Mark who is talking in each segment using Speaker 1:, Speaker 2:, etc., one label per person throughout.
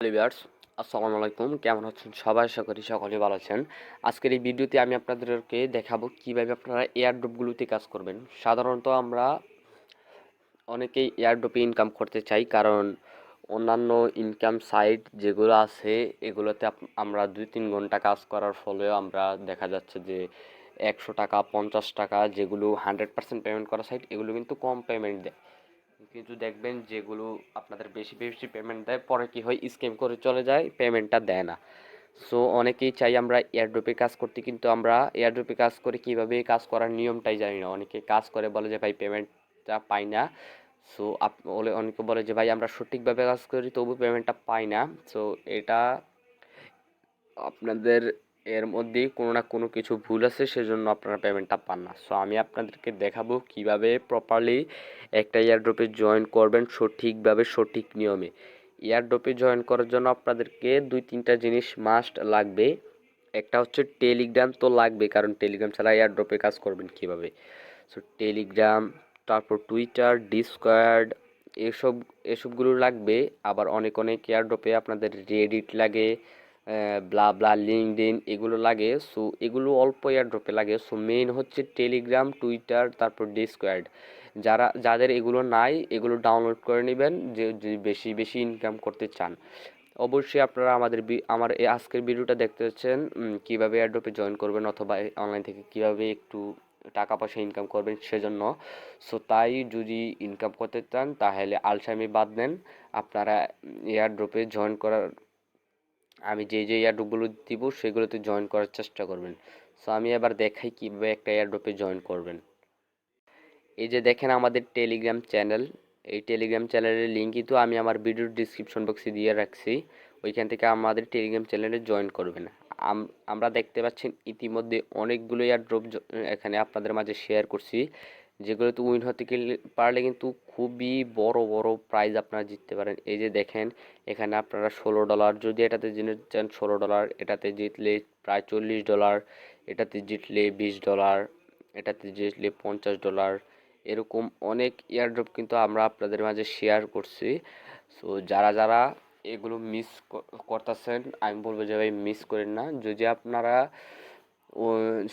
Speaker 1: Viewers, আসসালামু আলাইকুম। কেমন আছেন সবাই? আশা করি সকলেই ভালো আছেন। আজকের এই ভিডিওতে আমি আপনাদেরকে দেখাবো কিভাবে আপনারা এয়ারড্রপগুলোতে কাজ করবেন। সাধারণত আমরা অনেকেই এয়ারড্রপে ইনকাম করতে চাই, কারণ অন্যান্য ইনকাম সাইট যেগুলো আছে এগুলোতে আমরা 2-3 ঘন্টা কাজ করার ফলেও আমরা দেখা যাচ্ছে যে 100 টাকা, 50 টাকা, যেগুলো 100% পেমেন্ট করা সাইট এগুলো কিন্তু কম পেমেন্ট দেয়। কিন্তু দেখবেন যেগুলো আপনাদের বেশি বেশি পেমেন্ট দেয়, পরে কি হয়, স্ক্যাম করে চলে যায়, পেমেন্টটা দেয় না। সো অনেকেই চাই আমরা এয়ারড্রপে কাজ করতে, কিন্তু আমরা এয়ারড্রপে কাজ করে কিভাবে কাজ করার নিয়মটাই জানি না। অনেকে কাজ করে বলে যে ভাই পেমেন্টটা পাই না। সো অনেকে বলে যে ভাই আমরা সঠিকভাবে কাজ করি তবু পেমেন্টটা পাই না। সো এটা আপনাদের এর মধ্যেই কোনো না কোনো কিছু ভুল আছে, সেজন্য আপনারা পেমেন্টটা পান না। সো আমি আপনাদেরকে দেখাবো কিভাবে প্রপারলি একটা এয়ারড্রপে জয়েন করবেন সঠিকভাবে, সঠিক নিয়মে। এয়ারড্রপে জয়েন করার জন্য আপনাদেরকে 2-3টা জিনিস মাস্ট লাগবে। একটা হচ্ছে টেলিগ্রাম তো লাগবে, কারণ টেলিগ্রাম ছাড়া এয়ারড্রপে কাজ করবেন কিভাবে। সো টেলিগ্রাম, তারপর টুইটার, ডিসকর্ড, এসব এসবগুলো লাগবে। আবার অনেক অনেক এয়ারড্রপে আপনাদের রেডিট লাগে, ব্লা ব্লা, লিঙ্কডইন, এগুলো লাগে। সো এগুলো অল্প এয়ারড্রপে লাগে। সো মেইন হচ্ছে টেলিগ্রাম, টুইটার, তারপর ডিসকর্ড। যাদের এগুলো নাই এগুলো ডাউনলোড করে নেবেন, যে যদি বেশি বেশি ইনকাম করতে চান। অবশ্যই আপনারা আমার এই আজকের ভিডিওটা দেখতে হচ্ছেন কীভাবে এয়ারড্রপে জয়েন করবেন, অথবা অনলাইন থেকে কীভাবে একটু টাকা পয়সা ইনকাম করবেন সেজন্য। সো তাই যদি ইনকাম করতে চান তাহলে আলসামি বাদ দেন, আপনারা এয়ারড্রপে জয়েন করার, আমি যে এয়ারড্রপগুলো দিব সেগুলোতে জয়েন করার চেষ্টা করবেন। সো আমি এবার দেখাই কীভাবে একটা এয়ারড্রপে জয়েন করবেন। এই যে দেখেন আমাদের টেলিগ্রাম চ্যানেল, এই টেলিগ্রাম চ্যানেলের লিঙ্ক কিন্তু আমি আমার ভিডিওর ডিসক্রিপশন বক্সে দিয়ে রাখছি। ওইখান থেকে আমাদের টেলিগ্রাম চ্যানেলে জয়েন করবেন। আমরা দেখতে পাচ্ছেন ইতিমধ্যে অনেকগুলো এয়ারড্রপ এখানে আপনাদের মাঝে শেয়ার করছি, যেগুলোতে উইন হতে পারলে কিন্তু খুবই বড় বড় প্রাইজ আপনারা জিততে পারেন। এই যে দেখেন এখানে আপনারা $16, যদি এটাতে জিততে চান $16, এটাতে জিতলে প্রায় $40, এটাতে জিতলে $20, এটাতে জিতলে $50, এরকম অনেক এয়ারড্রপ কিন্তু আমরা আপনাদের মাঝে শেয়ার করছি। সো যারা যারা এগুলো মিস করতেছেন, আমি বলবো যে ভাই মিস করেন না। যদি আপনারা ও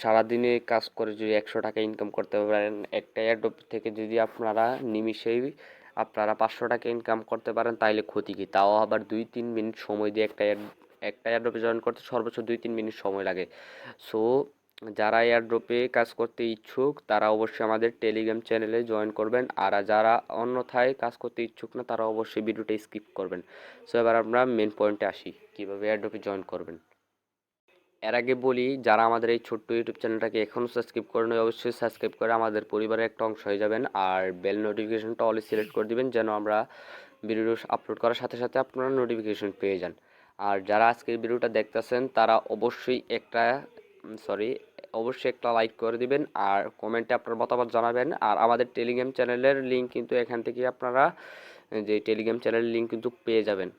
Speaker 1: সারাদিনে কাজ করে যদি 100 টাকা ইনকাম করতে পারেন, একটা এয়ারড্রপ থেকে যদি আপনারা নিমিষেই আপনারা 500 টাকা ইনকাম করতে পারেন, তাইলে ক্ষতি কি? তাও আবার 2-3 মিনিট সময় দিয়ে একটা এয়ারড্রপে জয়েন করতে সর্বোচ্চ 2-3 মিনিট সময় লাগে। সো যারা এয়ারড্রপে কাজ করতে ইচ্ছুক তারা অবশ্যই আমাদের টেলিগ্রাম চ্যানেলে জয়েন করবেন, আর যারা অন্যথায় কাজ করতে ইচ্ছুক না তারা অবশ্যই ভিডিওটা স্কিপ করবেন। সো এবার আমরা মেন পয়েন্টে আসি, কীভাবে এয়ারড্রপে জয়েন করবেন। এর আগে বলি, যারা আমাদের এই ছোট্ট ইউটিউব চ্যানেলটাকে এখনও সাবস্ক্রাইব করেন অবশ্যই সাবস্ক্রাইব করে আমাদের পরিবারের একটা অংশ হয়ে যাবেন, আর বেল নোটিফিকেশনটা অলি সিলেক্ট করে দিবেন, যেন আমরা ভিডিও আপলোড করার সাথে সাথে আপনারা নোটিফিকেশন পেয়ে যান। আর যারা আজকের ভিডিওটা দেখতেছেন তারা অবশ্যই একটা লাইক করে দিবেন, আর কমেন্টে আপনার মতামত জানাবেন। আর আমাদের টেলিগ্রাম চ্যানেলের লিঙ্ক কিন্তু এখান থেকে আপনারা যে টেলিগ্রাম চ্যানেলের লিঙ্ক কিন্তু পেয়ে যাবেন।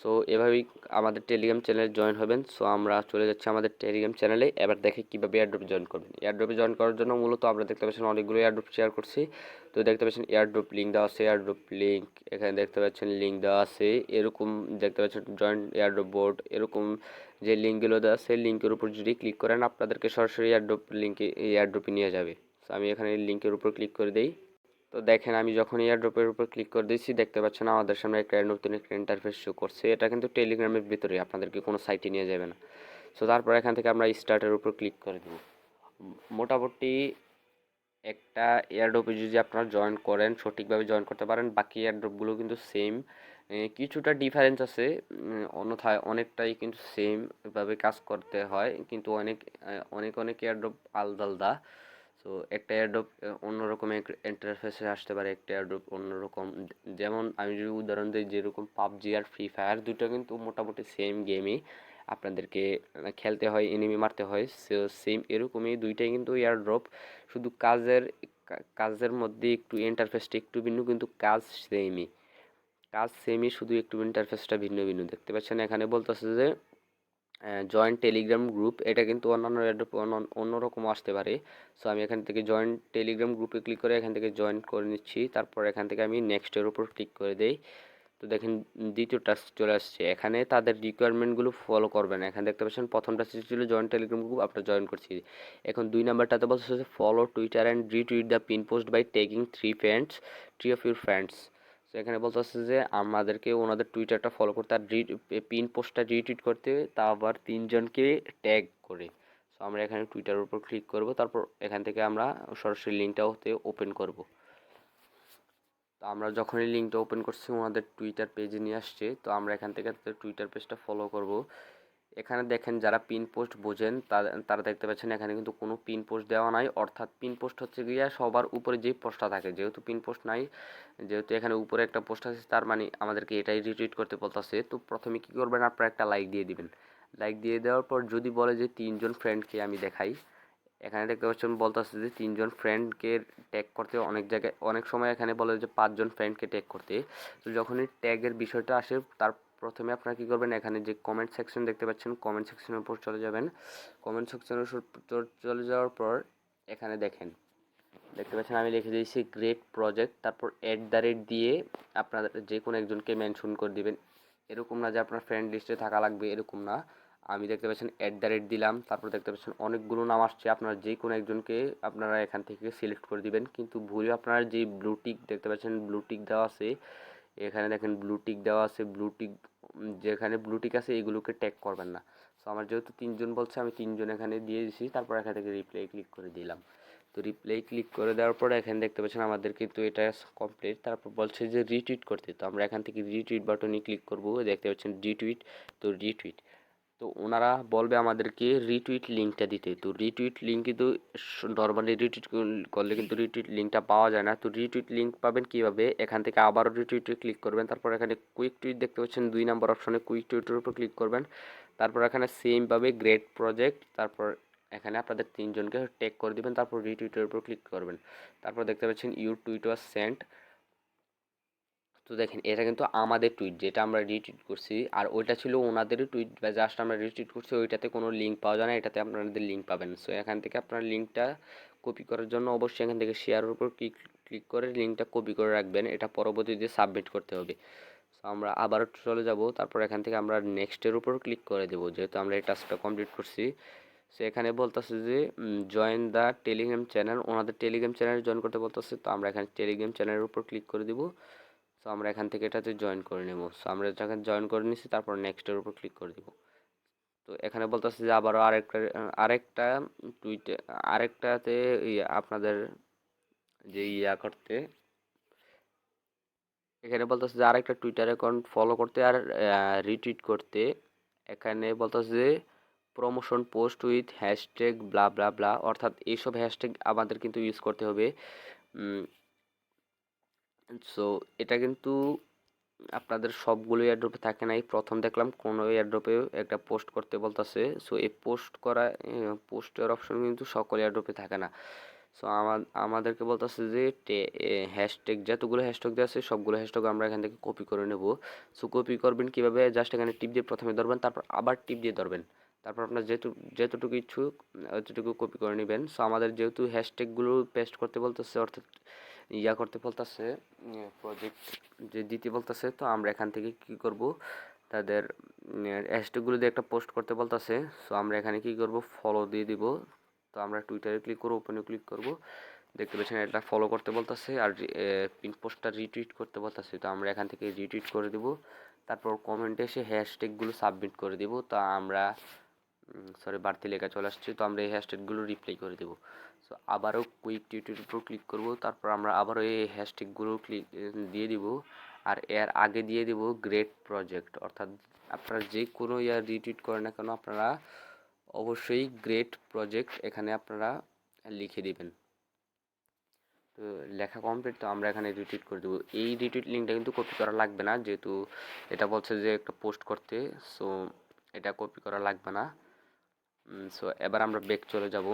Speaker 1: সো এভাবেই আমাদের টেলিগ্রাম চ্যানেলে জয়েন হবেন। সো আমরা চলে যাচ্ছি আমাদের টেলিগ্রাম চ্যানেলে। এবার দেখে কীভাবে এয়ারড্রপে জয়েন করবেন। এয়ারড্রপে জয়েন করার জন্য মূলত আমরা দেখতে পাচ্ছেন অনেকগুলো এয়ারড্রপ শেয়ার করছি। তো দেখতে পাচ্ছেন এয়ারড্রপ লিঙ্ক দেওয়া আছে, এয়ারড্রপ লিঙ্ক এখানে দেখতে পাচ্ছেন লিঙ্ক দেওয়া আছে, এরকম দেখতে পাচ্ছেন জয়েন এয়ারড্রপ বোর্ড, এরকম যে লিঙ্কগুলো দেওয়া আছে লিঙ্কের উপর যদি ক্লিক করেন আপনাদেরকে সরাসরি এয়ারড্রপ লিঙ্কে এয়ারড্রপে নিয়ে যাবে। সো আমি এখানে লিঙ্কের উপর ক্লিক করে দিই। তো দেখেন আমি যখন এয়ারড্রপের উপর ক্লিক করে দিয়েছি দেখতে পাচ্ছেন আমাদের সামনে একটা নতুন একটা ইন্টারফেস শো করছে। এটা কিন্তু টেলিগ্রামের ভিতরে, আপনাদেরকে কোনো সাইটে নিয়ে যাবে না। সো তারপর এখান থেকে আমরা স্টার্টের উপর ক্লিক করে দেব। মোটামুটি একটা এয়ারড্রপে যদি আপনারা জয়েন করেন, সঠিকভাবে জয়েন করতে পারেন, বাকি এয়ারড্রপগুলো কিন্তু সেম, কিছুটা ডিফারেন্স আছে, অন্যথায় অনেকটাই কিন্তু সেম ভাবে কাজ করতে হয়, কিন্তু অনেক অনেক অনেক এয়ারড্রপ আলাদা আলাদা। সো একটা এয়ারড্রপ অন্যরকম ইন্টারফেসে আসতে পারে, একটা এয়ারড্রপ অন্যরকম। যেমন আমি যদি উদাহরণ দিই, যেরকম পাবজি আর ফ্রি ফায়ার দুটো কিন্তু মোটামুটি সেম গেমই, আপনাদেরকে খেলতে হয়, এনিমি মারতে হয়। সো সেম এরকমই দুইটাই কিন্তু এয়ারড্রপ, শুধু কাজের মধ্যে একটু ইন্টারফেসটা একটু ভিন্ন, কিন্তু কাজ সেমই, শুধু একটু ইন্টারফেসটা ভিন্ন ভিন্ন। দেখতে পাচ্ছেন এখানে বলতেছে যে জয়েন টেলিগ্রাম গ্রুপ, এটা কিন্তু অন্যান্য এয়ারড্রপ অন্যরকম আসতে পারে। সো আমি এখান থেকে জয়েন টেলিগ্রাম গ্রুপে ক্লিক করে এখান থেকে জয়েন করে নিচ্ছি। তারপর এখান থেকে আমি নেক্সটের উপর ক্লিক করে দেই। তো দেখেন দ্বিতীয় টাস্ক চলে আসছে, এখানে তাদের রিকোয়ারমেন্টগুলো ফলো করবেন। এখানে দেখতে পাচ্ছেন প্রথম টাস্ক ছিল জয়েন টেলিগ্রাম গ্রুপ, আপনার জয়েন করছি। এখন 2 নাম্বারটাতে বলছে follow Twitter and retweet the pin post by taking three of your friends. তো এখানে বলতে হচ্ছে যে আমাদেরকে ওনাদের টুইটারটা ফলো করতে আর পিন পোস্টটা রিটুইট করতে, তা আবার 3জনকে ট্যাগ করে। সো আমরা এখানে টুইটারের উপর ক্লিক করব, তারপর এখান থেকে আমরা সরাসরি লিঙ্কটা হতে ওপেন করব। তো আমরা যখনই লিঙ্কটা ওপেন করছি ওনাদের টুইটার পেজে নিয়ে আসছে। তো আমরা এখান থেকে টুইটার পেজটা ফলো করব। এখানে দেখেন যারা পিন পোস্ট বোঝেন তারা দেখতে পাচ্ছেন এখানে কিন্তু কোনো পিন পোস্ট দেওয়া নাই, অর্থাৎ পিন পোস্ট হচ্ছে গিয়ে সবার উপরে যে পোস্টটা থাকে, যেহেতু পিন পোস্ট নাই, যেহেতু এখানে উপরে একটা পোস্ট আছে, তার মানে আমাদেরকে এটাই রিটুইট করতে বলতেছে। তো প্রথমে কি করবেন, আপনারা একটা লাইক দিয়ে দিবেন। লাইক দিয়ে দেওয়ার পর যদি বলে যে 3জন ফ্রেন্ডকে আমি দেখাই, এখানে দেখতে পাচ্ছেন বলতেছে যে 3জন ফ্রেন্ডকে ট্যাগ করতে, অনেক জায়গায় অনেক সময় এখানে বলে যে 5জন ফ্রেন্ডকে ট্যাগ করতে। তো যখনই ট্যাগের বিষয়টা আসে তার প্রথমে আপনারা কী করবেন, এখানে যে কমেন্ট সেকশন দেখতে পাচ্ছেন কমেন্ট সেকশনের উপর চলে যাবেন। কমেন্ট সেকশনের উপর চলে যাওয়ার পর এখানে দেখতে পাচ্ছেন আমি লিখে দিয়েছি গ্রেট প্রজেক্ট, তারপর দিয়ে আপনাদের যে কোনো একজনকে মেনশন করে দিবেন। এরকম না যে আপনার ফ্রেন্ড লিস্টে থাকা লাগবে, এরকম না। আমি দেখতে পাচ্ছেন দিলাম, তারপর দেখতে পাচ্ছেন অনেকগুলো নাম আসছে, আপনারা যে কোনো একজনকে আপনারা এখান থেকে সিলেক্ট করে দিবেন। কিন্তু ভুলে আপনার যে ব্লু টিক দেখতে পাচ্ছেন, ব্লু টিক দেওয়া আছে, এখানে দেখেন ব্লু টিক দেওয়া আছে, ব্লু টিক যেখানে ব্লু টিক আছে এগুলোকে ট্যাগ করবেন না। সো আমার যেহেতু 3জন বলছে আমি 3জন এখানে দিয়ে দিয়েছি, তারপর এখান থেকে রিপ্লাই ক্লিক করে দিলাম। তো রিপ্লাই ক্লিক করে দেওয়ার পরে এখানে দেখতে পাচ্ছেন আমাদের কিন্তু এটা কমপ্লিট। তারপর বলছে যে রিটুইট করতে, তো আমরা এখান থেকে রিটুইট বাটনে ক্লিক করব। দেখতে পাচ্ছেন রিটুইট, তো রিটুইট, তো ওনারা বলবে আমাদেরকে রিটুইট লিঙ্কটা দিতে। তো রিটুইট লিঙ্ক কিন্তু নর্মালি রিটুইট করলে কিন্তু রিটুইট লিঙ্কটা পাওয়া যায় না। তো রিটুইট লিঙ্ক পাবেন কীভাবে, এখান থেকে আবারও রিটুইটে ক্লিক করবেন, তারপর এখানে কুইক টুইট দেখতে পাচ্ছেন 2 নাম্বার অপশনে কুইক টুইটের উপর ক্লিক করবেন। তারপর এখানে সেম পাবে গ্রেট প্রজেক্ট, তারপর এখানে আপনাদের 3জনকে ট্যাগ করে দিবেন, তারপর রিটুইটের উপর ক্লিক করবেন। তারপর দেখতে পাচ্ছেন ইউর টুইট ওয়াজ সেন্ট। তো দেখেন এটা কিন্তু আমাদের টুইট যেটা আমরা রিটুইট করছি, আর ওইটা ছিল ওনাদেরই টুইট বা জাস্ট আমরা রিটুইট করছি, ওইটাতে কোনো লিঙ্ক পাওয়া যায় না, এটাতে আপনাদের লিঙ্ক পাবেন। সো এখান থেকে আপনার লিঙ্কটা কপি করার জন্য অবশ্যই এখান থেকে শেয়ারের উপর ক্লিক করে লিঙ্কটা কপি করে রাখবেন, এটা পরবর্তীতে সাবমিট করতে হবে। সো আমরা আবারও চলে যাব, তারপর এখান থেকে আমরা নেক্সটের উপর ক্লিক করে দেবো, যেহেতু আমরা এই টাস্কটা কমপ্লিট করছি। সো এখানে বলতেছে যে জয়েন দ্য টেলিগ্রাম চ্যানেল, ওনাদের টেলিগ্রাম চ্যানেল জয়েন করতে বলতেছে। তো আমরা এখানে টেলিগ্রাম চ্যানেলের উপর ক্লিক করে দিব। সো আমরা এখান থেকে এটাতে জয়েন করে নেব। সো আমরা যখন জয়েন করে নিচ্ছি, তারপর নেক্সটের উপর ক্লিক করে দিব। তো এখানে বলতেছে যে আবারও আরেকটা টুইটে আরেকটাতে আপনাদের যে করতে, এখানে বলতেছে যে আরেকটা টুইটার অ্যাকাউন্ট ফলো করতে আর রিটুইট করতে। এখানে বলতেছে যে প্রমোশন পোস্ট উইথ হ্যাশট্যাগ ব্লা ব্লা ব্লা, অর্থাৎ এইসব হ্যাশট্যাগ আমাদের কিন্তু ইউজ করতে হবে। সো এটা কিন্তু আপনাদের সবগুলো এয়ারড্রপে থাকে নাই, প্রথম দেখলাম কোনো এয়ারড্রপে একটা পোস্ট করতে বলতেছে। সো এই পোস্টের অপশন কিন্তু সকল এয়ারড্রপে থাকে না। সো আমাদেরকে বলতেছে যে হ্যাশট্যাগ যতগুলো হ্যাশট্যাগ দেওয়া আছে সবগুলো হ্যাশট্যাগ আমরা এখান থেকে কপি করে নেব। সো কপি করবেন কীভাবে, জাস্ট এখানে টিপ দিয়ে প্রথমে ধরবেন, তারপর আবার টিপ দিয়ে ধরবেন, তারপর আপনার যতটুকু ইচ্ছুক অতটুকু কপি করে নেবেন। সো আমাদের যেহেতু হ্যাশট্যাগুলো পেস্ট করতে বলতেছে, অর্থাৎ করতে বলতেছে, প্রজেক্ট যে দিতে বলতেছে, তো আমরা এখান থেকে কি করব, তাদের হ্যাশট্যাগুলো দিয়ে একটা পোস্ট করতে বলতেছে। সো আমরা এখানে কি করব, ফলো দিয়ে দিব। তো আমরা টুইটারে ক্লিক করব, ওপেনে ক্লিক করব, দেখতে পাচ্ছেন এটা ফলো করতে বলতেছে, আর পিন পোস্টটা রিটুইট করতে বলতেছে। তো আমরা এখান থেকে রিটুইট করে দিব, তারপর কমেন্টে এসে হ্যাশট্যাগুলো সাবমিট করে দিব। তো আমরা বাড়তি লেখা চলে আসছে, তো আমরা এই হ্যাশট্যাগুলো রিপ্লাই করে দেবো। সো আবারও কুইক টুইটের উপর ক্লিক করব, তারপর আমরা আবারও এই হ্যাশট্যাগুলো দিয়ে দিব, আর এর আগে দিয়ে দিব গ্রেট প্রজেক্ট, অর্থাৎ আপনারা যে কোনো রিটুইট করেন না কেন আপনারা অবশ্যই গ্রেট প্রজেক্ট এখানে আপনারা লিখে দিবেন। তো লেখা কমপ্লিট, তো আমরা এখানে রিটুইট করে দেবো। এই রিটুইট লিঙ্কটা কিন্তু কপি করা লাগবে না, যেহেতু এটা বলছে যে একটা পোস্ট করতে। সো এটা কপি করা লাগবে না। সো এবার আমরা ব্যাক চলে যাব।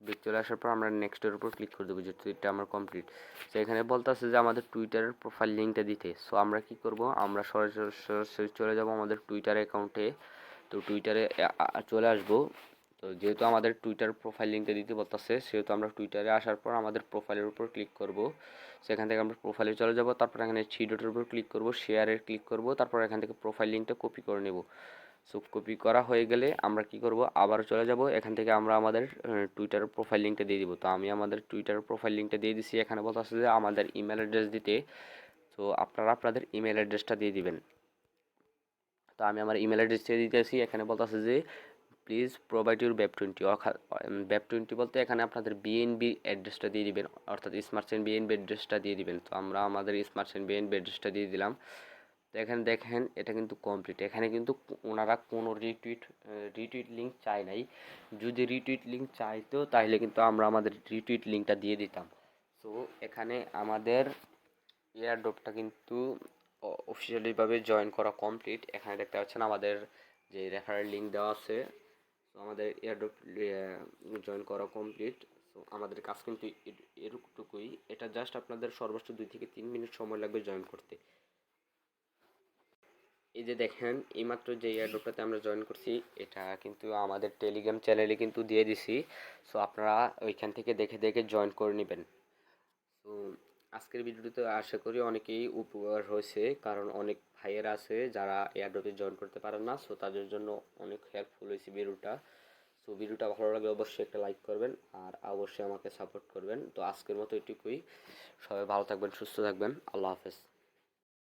Speaker 1: ব্যাক চলে আসার পর আমরা নেক্সটের উপর ক্লিক করে দেবো, যেহেতু এটা আমার কমপ্লিট। তো এখানে বলতেছে যে আমাদের টুইটারের প্রোফাইল লিঙ্কটা দিতে। সো আমরা কি করব, আমরা সরাসরি চলে যাব আমাদের টুইটার অ্যাকাউন্টে। তো টুইটারে চলে আসব। তো তো যেহেতু আমাদের টুইটার প্রোফাইল লিঙ্কটা দিতে বলতেছে, সেহেতু আমরা টুইটারে আসার পর আমাদের প্রোফাইলের উপর ক্লিক করব। সেখান থেকে আমরা প্রোফাইলে চলে যাব, তারপর এখানে থ্রি ডটের উপর ক্লিক করব, শেয়ারে ক্লিক করব, তারপর এখান থেকে প্রোফাইল লিঙ্কটা কপি করে নেব। সো কপি করা হয়ে গেলে আমরা কি করব, আবার চলে যাব, এখান থেকে আমরা আমাদের টুইটারের প্রোফাইল লিঙ্কটা দিয়ে দিব। তো আমি আমাদের টুইটারের প্রোফাইল লিঙ্কটা দিয়ে দিছি। এখানে বলতেছে যে আমাদের ইমেল অ্যাড্রেস দিতে, তো আপনারা আপনাদের ইমেল অ্যাড্রেসটা দিয়ে দিবেন। তো আমি আমার ইমেল অ্যাড্রেস দিয়ে দিতেছি। এখানে বলতেছে যে প্লিজ প্রোভাইড ইউর ওয়েব 20, অর্থাৎ ওয়েব 20 বলতে এখানে আপনাদের বিএনবি অ্যাড্রেসটা দিয়ে দিবেন, অর্থাৎ স্মার্ট চেইন বিএনবি অ্যাড্রেসটা দিয়ে দিবেন। তো আমরা আমাদের স্মার্ট চেইন বিএনবি অ্যাড্রেসটা দিয়ে দিলাম। তো এখানে দেখেন এটা কিন্তু কমপ্লিট। এখানে কিন্তু ওনারা কোনো রিটুইট লিঙ্ক চায় নাই। যদি রিটুইট লিঙ্ক চাইতো তাহলে কিন্তু আমরা আমাদের রিটুইট লিঙ্কটা দিয়ে দিতাম। সো এখানে আমাদের এয়ারড্রপটা কিন্তু অফিসিয়ালিভাবে জয়েন করা কমপ্লিট। এখানে দেখতে পাচ্ছেন আমাদের যে রেফারেল লিঙ্ক দেওয়া আছে। সো আমাদের এয়ারড্রপ জয়েন করা কমপ্লিট। সো আমাদের কাজ কিন্তু এরকটুকুই। এটা জাস্ট আপনাদের সর্বোচ্চ 2 থেকে 3 মিনিট সময় লাগবে জয়েন করতে। এই যে দেখেন এইমাত্র যে এয়ারড্রপটাতে আমরা জয়েন করছি, এটা কিন্তু আমাদের টেলিগ্রাম চ্যানেলে কিন্তু দিয়ে দিছি। সো আপনারা ওইখান থেকে দেখে দেখে জয়েন করে নেবেন। তো আজকের ভিডিওতে আশা করি অনেকেই উপকার হয়েছে, কারণ অনেক ভাইয়েরা আছে যারা এয়ারড্রপে জয়েন করতে পারেন না। সো তাদের জন্য অনেক হেল্পফুল হয়েছে ভিডিওটা। সো ভিডিওটা ভালো লাগলে অবশ্যই একটা লাইক করবেন আর অবশ্যই আমাকে সাপোর্ট করবেন। তো আজকের মতো এটুকুই। সবাই ভালো থাকবেন, সুস্থ থাকবেন। আল্লাহ হাফেজ।